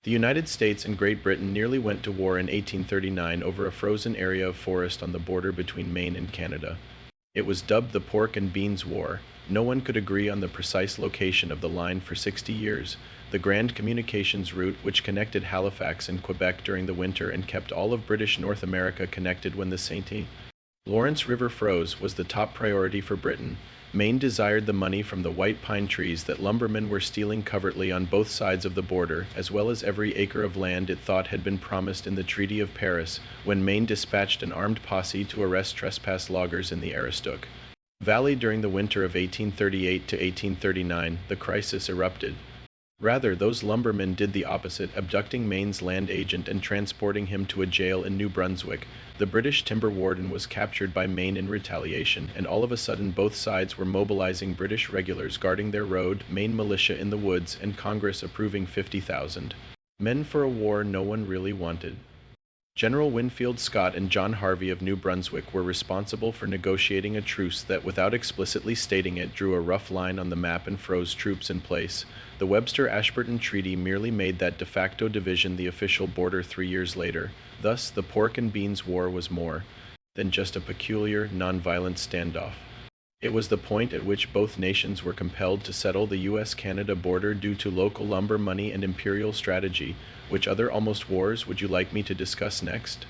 The United States and Great Britain nearly went to war in 1839 over a frozen area of forest on the border between Maine and Canada. It was dubbed the Pork and Beans War. No one could agree on the precise location of the line for 60 years. The Grand Communications route, which connected Halifax and Quebec during the winter and kept all of British North America connected when the St. Lawrence River froze, was the top priority for Britain. Maine desired the money from the white pine trees that lumbermen were stealing covertly on both sides of the border, as well as every acre of land it thought had been promised in the Treaty of Paris, when Maine dispatched an armed posse to arrest trespass loggers in the Aroostook Valley during the winter of 1838 to 1839. The crisis erupted. Rather, those lumbermen did the opposite, abducting Maine's land agent and transporting him to a jail in New Brunswick. The British timber warden was captured by Maine in retaliation, and all of a sudden both sides were mobilizing British regulars guarding their road, Maine militia in the woods, and Congress approving 50,000 men for a war no one really wanted. General Winfield Scott and John Harvey of New Brunswick were responsible for negotiating a truce that, without explicitly stating it, drew a rough line on the map and froze troops in place. The Webster-Ashburton Treaty merely made that de facto division the official border 3 years later. Thus, the Pork and Beans War was more than just a peculiar, nonviolent standoff. It was the point at which both nations were compelled to settle the US-Canada border due to local lumber money and imperial strategy. Which other almost wars would you like me to discuss next?